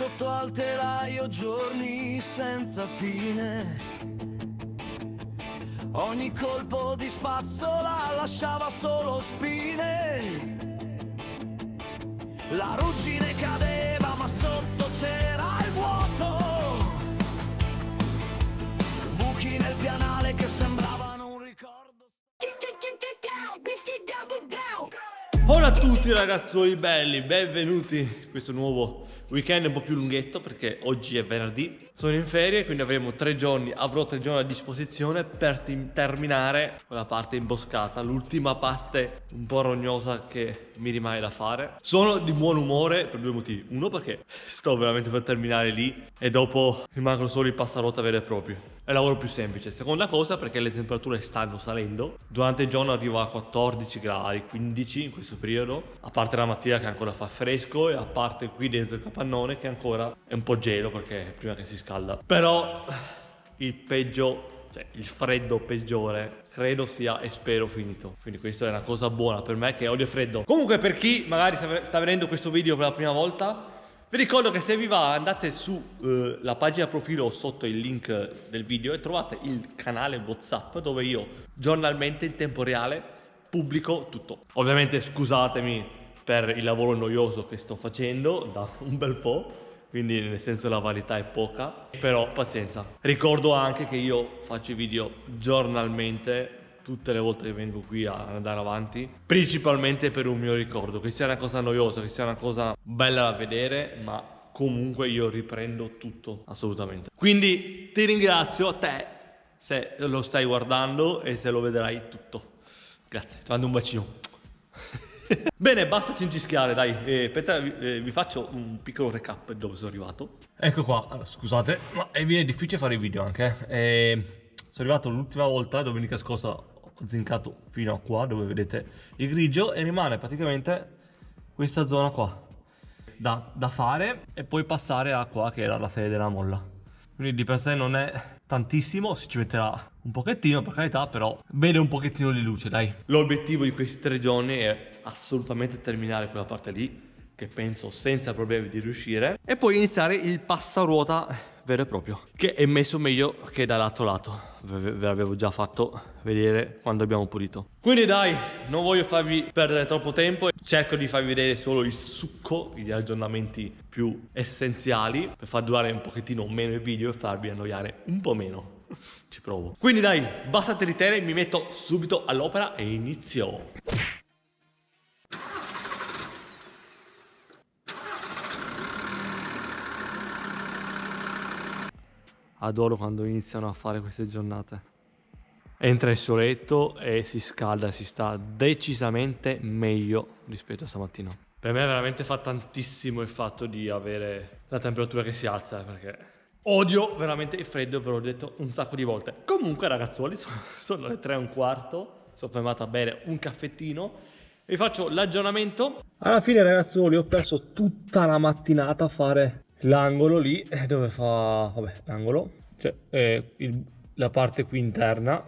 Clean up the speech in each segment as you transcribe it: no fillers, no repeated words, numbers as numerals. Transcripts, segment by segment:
sotto al telaio giorni senza fine. Ogni colpo di spazzola lasciava solo spine. La ruggine cadeva ma sotto c'era il vuoto. Buchi nel pianale che sembravano un ricordo. Hola a tutti ragazzoli belli, benvenuti in questo nuovo weekend un po' più lunghetto perché oggi è venerdì. Sono in ferie, quindi avrò 3 giorni a disposizione per terminare quella parte imboscata, l'ultima parte un po' rognosa che mi rimane da fare. Sono di buon umore per 2 motivi. Uno, perché sto veramente per terminare lì e dopo rimangono solo i passarotta veri e propri. È lavoro più semplice. Seconda cosa, perché le temperature stanno salendo. Durante il giorno arrivo a 14 gradi, 15 in questo periodo. A parte la mattina che ancora fa fresco e a parte qui dentro il capannone che ancora è un po' gelo perché è prima che si scalda. Però il peggio, cioè il freddo peggiore, credo sia e spero finito. Quindi questa è una cosa buona per me che odio il freddo. Comunque, per chi magari sta vedendo questo video per la prima volta, vi ricordo che se vi va andate su la pagina profilo sotto il link del video e trovate il canale WhatsApp dove io giornalmente in tempo reale pubblico tutto. Ovviamente scusatemi per il lavoro noioso che sto facendo da un bel po', quindi nel senso la varietà è poca, però pazienza. Ricordo anche che io faccio i video giornalmente tutte le volte che vengo qui a andare avanti, principalmente per un mio ricordo, che sia una cosa noiosa, che sia una cosa bella da vedere, ma comunque io riprendo tutto, assolutamente. Quindi ti ringrazio a te se lo stai guardando e se lo vedrai tutto. Grazie, ti mando un bacino. Bene, basta cincischiare, dai. Aspetta, vi faccio un piccolo recap di dove sono arrivato. Ecco qua, allora, scusate, ma mi viene difficile fare i video anche. Sono arrivato l'ultima volta, domenica scorsa, ho zincato fino a qua, dove vedete il grigio, e rimane praticamente questa zona qua da fare e poi passare a qua che era la sede della molla. Quindi di per sé non è tantissimo, si ci metterà un pochettino per carità, però vede un pochettino di luce, dai. L'obiettivo di questi 3 giorni è assolutamente terminare quella parte lì, che penso senza problemi di riuscire, e poi iniziare il passaruota vero e proprio, che è messo meglio che dall'altro lato. Ve l'avevo già fatto vedere quando abbiamo pulito. Quindi dai, non voglio farvi perdere troppo tempo, cerco di farvi vedere solo il succo, gli aggiornamenti più essenziali, per far durare un pochettino meno il video e farvi annoiare un po' meno. Ci provo. Quindi dai, basta tirittere, mi metto subito all'opera e inizio. Adoro quando iniziano a fare queste giornate. Entra il soletto e si scalda, si sta decisamente meglio rispetto a stamattina. Per me veramente fa tantissimo il fatto di avere la temperatura che si alza, perché odio veramente il freddo, ve l'ho detto un sacco di volte. Comunque ragazzuoli, sono le 3:15, sono fermato a bere un caffettino e vi faccio l'aggiornamento. Alla fine ragazzuoli ho perso tutta la mattinata a fare l'angolo lì, dove fa, vabbè, l'angolo, cioè la parte qui interna.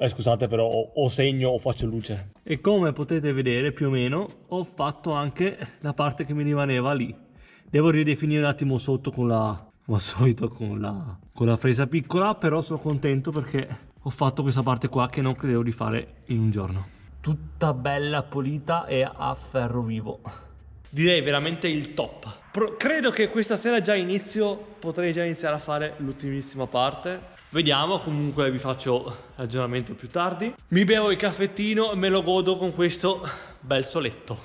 Scusate però o segno o faccio luce. E come potete vedere più o meno ho fatto anche la parte che mi rimaneva lì. Devo ridefinire un attimo sotto con la, come al solito, con la fresa piccola, però sono contento perché ho fatto questa parte qua che non credevo di fare in un giorno. Tutta bella pulita e a ferro vivo. Direi veramente il top. Credo che questa sera potrei già iniziare a fare l'ultimissima parte. Vediamo, comunque vi faccio l'aggiornamento più tardi. Mi bevo il caffettino e me lo godo con questo bel soletto.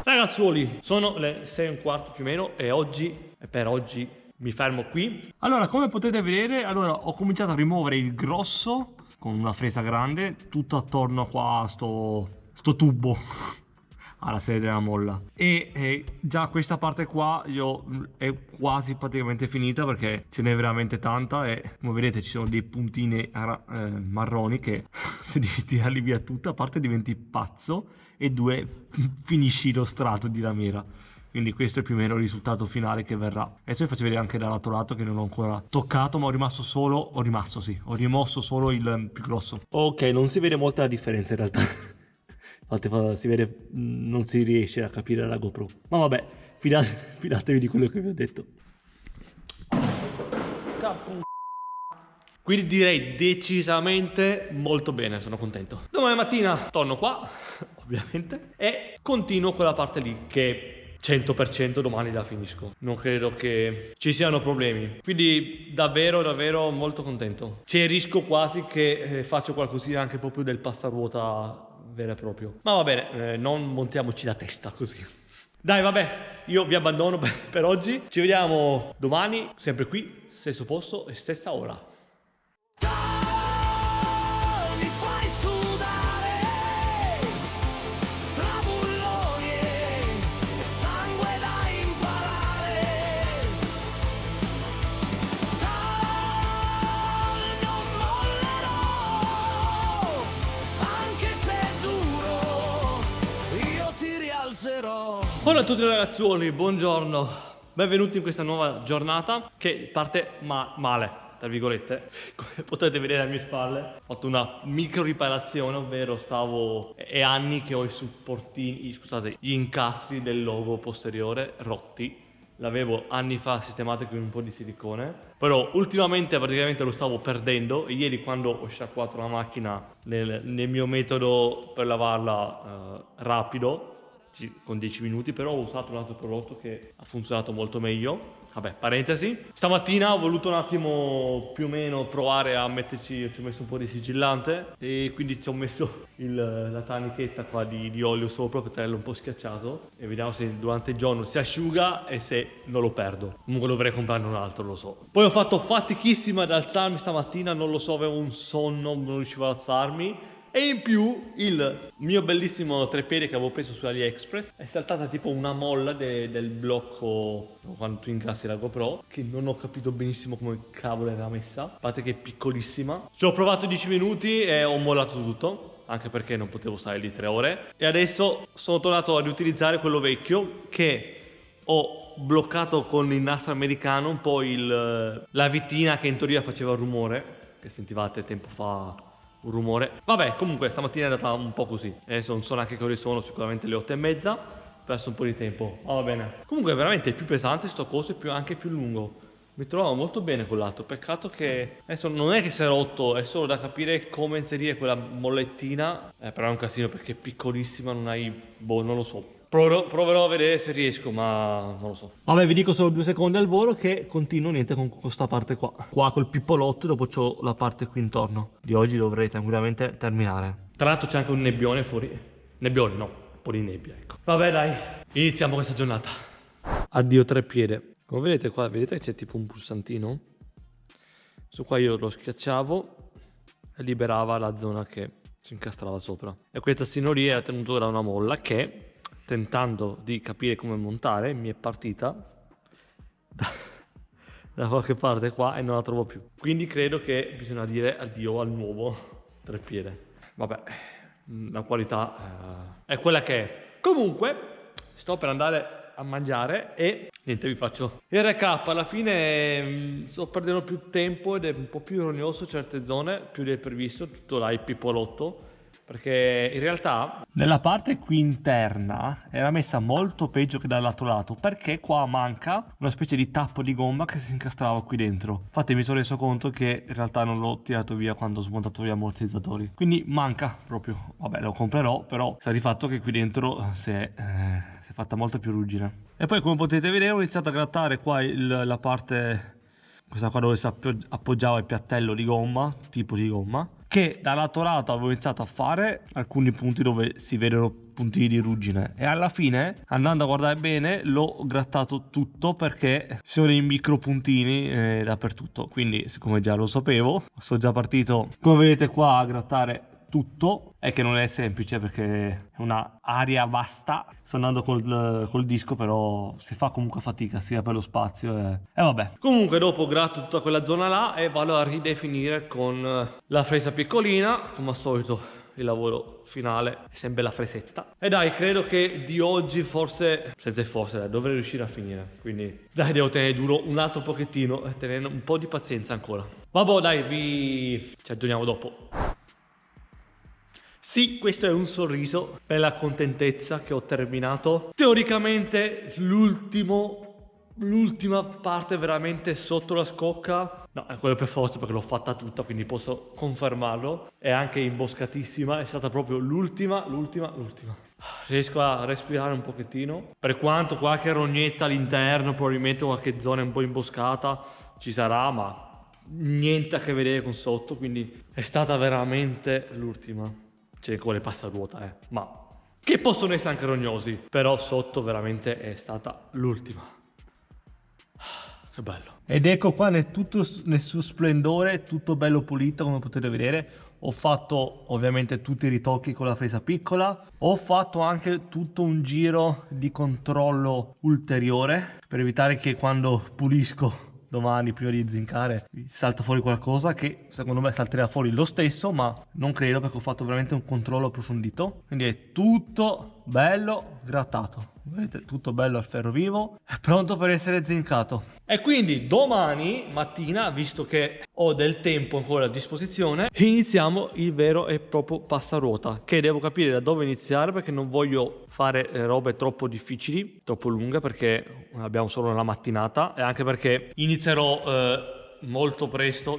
Ragazzuoli, sono le 6:15 più o meno e per oggi mi fermo qui. Allora, come potete vedere, ho cominciato a rimuovere il grosso con una fresa grande, tutto attorno qua a sto tubo alla sede della molla, e già questa parte qua è quasi praticamente finita perché ce n'è veramente tanta e come vedete ci sono dei puntini marroni che se devi tirarli via tutta, a parte diventi pazzo e 2 finisci lo strato di lamiera. Quindi questo è più o meno il risultato finale che verrà. Adesso vi faccio vedere anche dall'altro lato che non ho ancora toccato, ma ho rimosso solo il più grosso. Ok, non si vede molta la differenza in realtà. Si vede, non si riesce a capire la GoPro, ma vabbè, fidatevi di quello che vi ho detto. Quindi direi decisamente molto bene, sono contento. Domani mattina torno qua, ovviamente, e continuo quella parte lì che 100% domani la finisco. Non credo che ci siano problemi. Quindi davvero, davvero molto contento. Cerisco quasi che faccio qualcosina anche proprio del passaruota vero e proprio. Ma va bene, non montiamoci la testa così. Dai, vabbè, io vi abbandono per oggi. Ci vediamo domani, sempre qui, stesso posto e stessa ora. Mi fai sudare tra bulloni e sangue da imparare. Non mollerò, anche se è duro, io ti rialzerò. Hola a tutti ragazzuoli, buongiorno. Benvenuti in questa nuova giornata che parte male, tra virgolette. Come potete vedere alle mie spalle ho fatto una micro riparazione, ovvero è anni che ho i supportini, scusate, gli incastri del logo posteriore rotti. L'avevo anni fa sistemato con un po' di silicone, però ultimamente praticamente lo stavo perdendo. E ieri, quando ho sciacquato la macchina nel mio metodo per lavarla rapido, con 10 minuti, però ho usato un altro prodotto che ha funzionato molto meglio. Vabbè, parentesi. Stamattina ho voluto un attimo più o meno provare a metterci, ci ho messo un po' di sigillante e quindi ci ho messo la tanichetta qua di olio sopra per tenerlo un po' schiacciato e vediamo se durante il giorno si asciuga e se non lo perdo. Comunque dovrei comprarne un altro, lo so. Poi ho fatto fatichissima ad alzarmi stamattina, non lo so, avevo un sonno, non riuscivo ad alzarmi. E in più il mio bellissimo treppiede che avevo preso su AliExpress è saltata tipo una molla del blocco quando tu incassi la GoPro, che non ho capito benissimo come cavolo era messa, a parte che è piccolissima. Ci ho provato 10 minuti e ho mollato tutto, anche perché non potevo stare lì 3 ore. E adesso sono tornato ad utilizzare quello vecchio che ho bloccato con il nastro americano, un po' la vitina che in teoria faceva rumore, che sentivate tempo fa un rumore. Vabbè, comunque stamattina è andata un po' così. Adesso non so neanche che ore sono, sicuramente le 8:30. Ho perso un po' di tempo, ma va bene. Comunque è veramente più pesante sto coso e anche più lungo. Mi trovavo molto bene con l'altro. Peccato che adesso non è che si è rotto, è solo da capire come inserire quella mollettina. Però è un casino perché è piccolissima, non hai, boh, non lo so. Proverò a vedere se riesco, ma non lo so. Vabbè, vi dico solo 2 secondi al volo che continuo niente con questa parte qua. Qua col pippolotto, dopo c'ho la parte qui intorno. Di oggi dovrei tranquillamente terminare. Tra l'altro c'è anche un nebbione fuori. Nebbione no, un po' di nebbia, ecco. Vabbè dai, iniziamo questa giornata. Addio treppiede. Come vedete qua, vedete che c'è tipo un pulsantino? Su qua io lo schiacciavo e liberava la zona che si incastrava sopra. E quel tastino lì era tenuto da una molla che, tentando di capire come montare, mi è partita da qualche parte qua e non la trovo più. Quindi credo che bisogna dire addio al nuovo treppiede. Vabbè, la qualità è quella che è. Comunque sto per andare a mangiare e niente, vi faccio il recap. Alla fine sto perdendo più tempo ed è un po' più rognoso certe zone, più del previsto, tutto là il pippolotto, perché in realtà nella parte qui interna era messa molto peggio che dall'altro lato, perché qua manca una specie di tappo di gomma che si incastrava qui dentro. Infatti mi sono reso conto che in realtà non l'ho tirato via quando ho smontato gli ammortizzatori, quindi manca proprio. Vabbè, lo comprerò, però sta di fatto che qui dentro si è fatta molta più ruggine. E poi, come potete vedere, ho iniziato a grattare qua la parte, questa qua dove si appoggiava il piattello di gomma, tipo di gomma, che dall'altro lato avevo iniziato a fare alcuni punti dove si vedono puntini di ruggine, e alla fine, andando a guardare bene, l'ho grattato tutto perché ci sono i micro puntini dappertutto. Quindi, siccome già lo sapevo, sono già partito, come vedete qua, a grattare tutto. È che non è semplice perché è una area vasta. Sto andando col disco, però si fa comunque fatica sia per lo spazio e vabbè. Comunque dopo gratto tutta quella zona là e vado a ridefinire con la fresa piccolina. Come al solito il lavoro finale è sempre la fresetta. E dai, credo che di oggi forse, senza forse, dovrei riuscire a finire. Quindi dai, devo tenere duro un altro pochettino e tenere un po' di pazienza ancora. Vabbè dai, ci aggiorniamo dopo. Sì, questo è un sorriso per la contentezza che ho terminato. Teoricamente l'ultima parte veramente sotto la scocca, no, è quello per forza perché l'ho fatta tutta, quindi posso confermarlo. È anche imboscatissima, è stata proprio l'ultima. Riesco a respirare un pochettino. Per quanto qualche rognetta all'interno, probabilmente qualche zona un po' imboscata ci sarà, ma niente a che vedere con sotto, quindi è stata veramente l'ultima. Cioè con le passaruota, ma che possono essere anche rognosi, però sotto veramente è stata l'ultima. Che bello. Ed ecco qua nel suo splendore, tutto bello pulito come potete vedere. Ho fatto ovviamente tutti i ritocchi con la fresa piccola. Ho fatto anche tutto un giro di controllo ulteriore per evitare che quando pulisco domani prima di zincare salta fuori qualcosa, che secondo me salterà fuori lo stesso, ma non credo perché ho fatto veramente un controllo approfondito. Quindi è tutto bello grattato, vedete, tutto bello al ferro vivo, è pronto per essere zincato. E quindi domani mattina, visto che ho del tempo ancora a disposizione, iniziamo il vero e proprio passaruota, che devo capire da dove iniziare perché non voglio fare robe troppo difficili, troppo lunghe, perché abbiamo solo la mattinata, e anche perché inizierò molto presto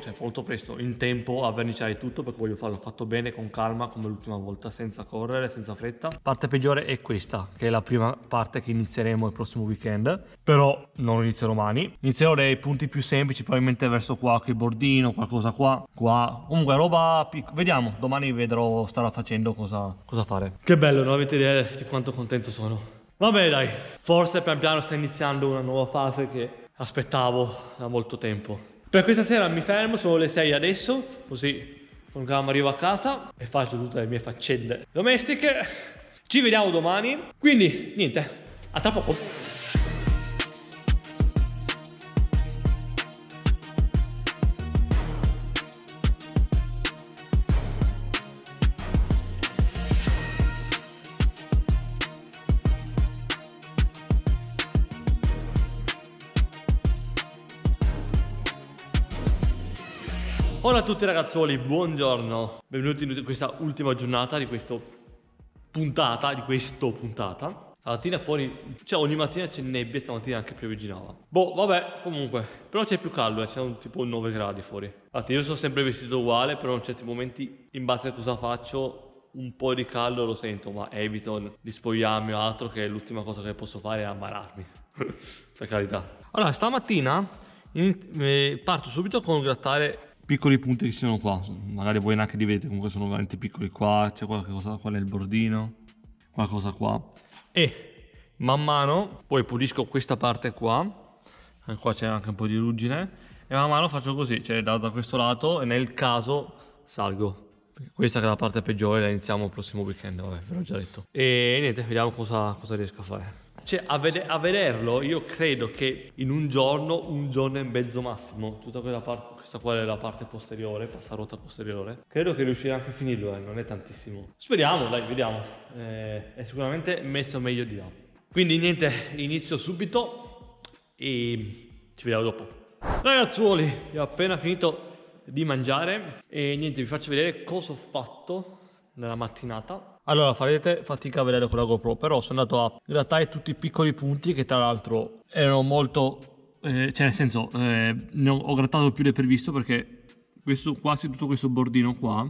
in tempo a verniciare tutto, perché voglio farlo fatto bene, con calma, come l'ultima volta, senza correre, senza fretta. La parte peggiore è questa, che è la prima parte che inizieremo il prossimo weekend, però non lo inizio domani. Inizierò dai punti più semplici, probabilmente verso qua, che bordino, qualcosa qua, comunque roba vediamo, domani vedrò, starò facendo cosa fare. Che bello, non avete idea di quanto contento sono. Vabbè dai, forse pian piano sta iniziando una nuova fase che aspettavo da molto tempo. Per questa sera mi fermo, sono le 6 adesso, così con calma arrivo a casa e faccio tutte le mie faccende domestiche. Ci vediamo domani, quindi niente, a tra poco. Hola a tutti ragazzuoli, buongiorno, benvenuti in questa ultima giornata di questa puntata. Stamattina fuori, cioè ogni mattina c'è nebbia, stamattina anche piovigginava. Boh, vabbè, comunque, però c'è più caldo, c'è tipo 9 gradi fuori. Infatti io sono sempre vestito uguale, però in certi momenti, in base a cosa faccio, un po' di caldo lo sento, ma evito di spogliarmi o altro, che l'ultima cosa che posso fare è ammalarmi, per carità. Allora, stamattina parto subito con grattare piccoli punti che sono qua, magari voi neanche li vedete, comunque sono veramente piccoli. Qua c'è qualcosa qua nel bordino, qualcosa qua, e man mano poi pulisco questa parte qua c'è anche un po' di ruggine, e man mano faccio così, cioè da questo lato, e nel caso salgo. Questa che è la parte peggiore, la iniziamo il prossimo weekend, vabbè, ve l'ho già detto. E niente, vediamo cosa riesco a fare. Cioè, a vederlo, io credo che in un giorno e mezzo massimo, tutta quella parte, questa qua è la parte posteriore, passaruota posteriore, credo che riuscirò anche a finirlo, non è tantissimo. Speriamo, dai, vediamo. È sicuramente messo meglio di là. Quindi niente, inizio subito e ci vediamo dopo. Ragazzuoli, io ho appena finito di mangiare e niente, vi faccio vedere cosa ho fatto nella mattinata. Allora farete fatica a vedere con la GoPro, però sono andato a grattare tutti i piccoli punti che tra l'altro erano molto cioè nel senso ne ho grattato più del previsto, perché quasi tutto questo bordino qua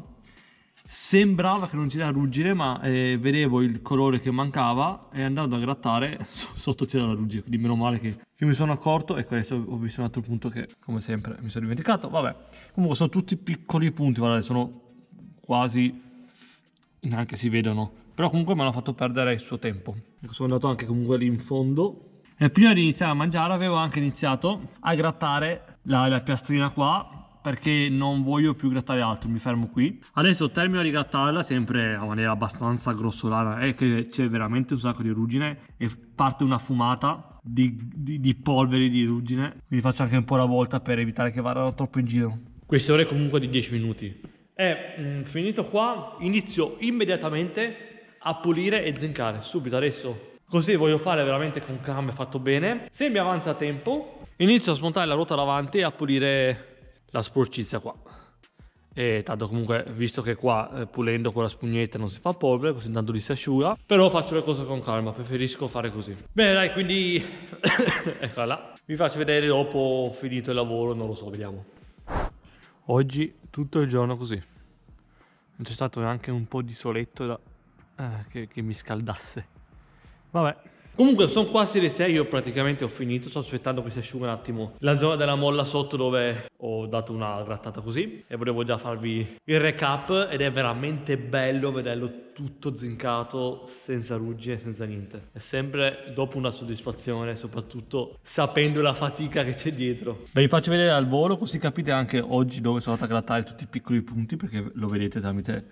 sembrava che non c'era ruggine, ma vedevo il colore che mancava, e andando a grattare sotto c'era la ruggine, quindi meno male che mi sono accorto. E questo ho visto un altro punto che come sempre mi sono dimenticato. Vabbè, comunque sono tutti piccoli punti, guardate, sono quasi, neanche si vedono, però comunque mi hanno fatto perdere il suo tempo. Sono andato anche comunque lì in fondo, e prima di iniziare a mangiare avevo anche iniziato a grattare la piastrina qua, perché non voglio più grattare altro, mi fermo qui. Adesso termino di grattarla sempre a maniera abbastanza grossolana, è che c'è veramente un sacco di ruggine e parte una fumata di polveri di ruggine, quindi faccio anche un po' la volta per evitare che vadano troppo in giro. Queste ore comunque di 10 minuti. Finito qua, inizio immediatamente a pulire e zincare subito adesso, così voglio fare veramente con calma e fatto bene. Se mi avanza tempo inizio a smontare la ruota davanti e a pulire la sporcizia qua, E tanto comunque, visto che qua pulendo con la spugnetta non si fa polvere, così intanto li si asciuga. Però faccio le cose con calma, preferisco fare così. Bene dai, quindi eccola là. Vi faccio vedere dopo finito il lavoro, non lo so, vediamo. Oggi tutto il giorno così. Non c'è stato neanche un po' di soletto che mi scaldasse. Vabbè. Comunque sono quasi le 6, io praticamente ho finito, sto aspettando che si asciuga un attimo la zona della molla sotto dove ho dato una grattata così e volevo già farvi il recap ed è veramente bello vederlo tutto zincato, senza ruggine, senza niente. È sempre dopo una soddisfazione, soprattutto sapendo la fatica che c'è dietro. Ve li faccio vedere al volo così capite anche oggi dove sono andato a grattare tutti i piccoli punti, perché lo vedete tramite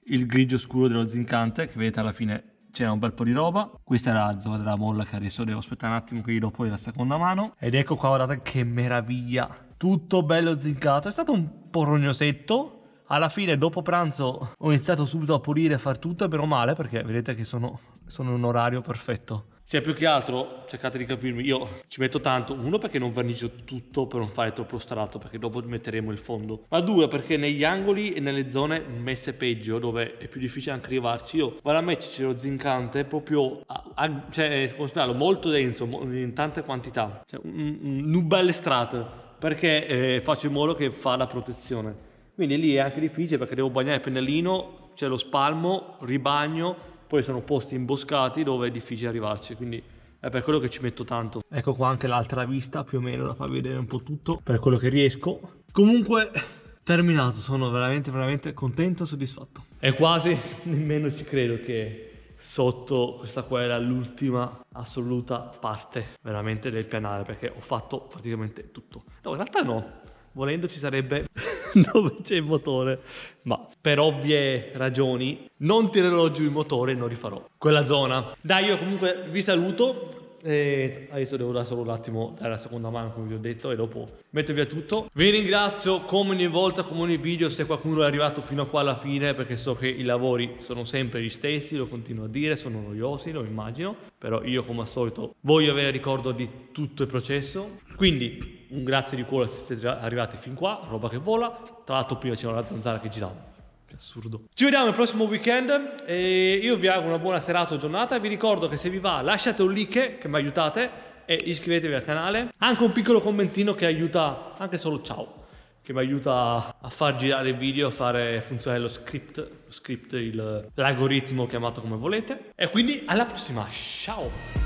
il grigio scuro dello zincante che vedete alla fine. C'era un bel po' di roba. Questa era la zona della molla che adesso devo aspettare un attimo che gli do poi la seconda mano. Ed ecco qua, guardate che meraviglia. Tutto bello zincato. È stato un po' rognosetto. Alla fine dopo pranzo ho iniziato subito a pulire e a far tutto, e meno male perché vedete che sono in un orario perfetto. Cioè più che altro cercate di capirmi, io ci metto tanto, uno perché non vernigio tutto per non fare troppo strato, perché dopo metteremo il fondo, ma due perché negli angoli e nelle zone messe peggio dove è più difficile anche arrivarci, io vado a metterci lo zincante proprio cioè come spiegarlo, molto denso, in tante quantità, cioè un bel strato, perché faccio in modo che fa la protezione, quindi lì è anche difficile perché devo bagnare il pennellino, c'è lo spalmo, ribagno. Poi sono posti imboscati dove è difficile arrivarci, quindi è per quello che ci metto tanto. Ecco qua anche l'altra vista, più o meno, da farvi vedere un po' tutto, per quello che riesco. Comunque, terminato, sono veramente contento e soddisfatto. E quasi nemmeno ci credo che sotto questa qua era l'ultima assoluta parte veramente del pianale, perché ho fatto praticamente tutto. No, in realtà no. Volendo ci sarebbe dove c'è il motore, ma per ovvie ragioni non tirerò giù il motore e non rifarò quella zona. Dai, io comunque vi saluto e adesso devo dare solo un attimo dare la seconda mano come vi ho detto e dopo metto via tutto. Vi ringrazio come ogni volta, come ogni video, se qualcuno è arrivato fino a qua alla fine, perché so che i lavori sono sempre gli stessi, lo continuo a dire, sono noiosi, lo immagino, però io come al solito voglio avere ricordo di tutto il processo, quindi un grazie di cuore se siete arrivati fin qua, roba che vola. Tra l'altro prima c'era la zanzara che girava, che assurdo. Ci vediamo il prossimo weekend e io vi auguro una buona serata o giornata. Vi ricordo che se vi va lasciate un like che mi aiutate e iscrivetevi al canale, anche un piccolo commentino che aiuta, anche solo ciao, che mi aiuta a far girare il video, a fare funzionare lo script, l'algoritmo, chiamato come volete. E quindi alla prossima, ciao!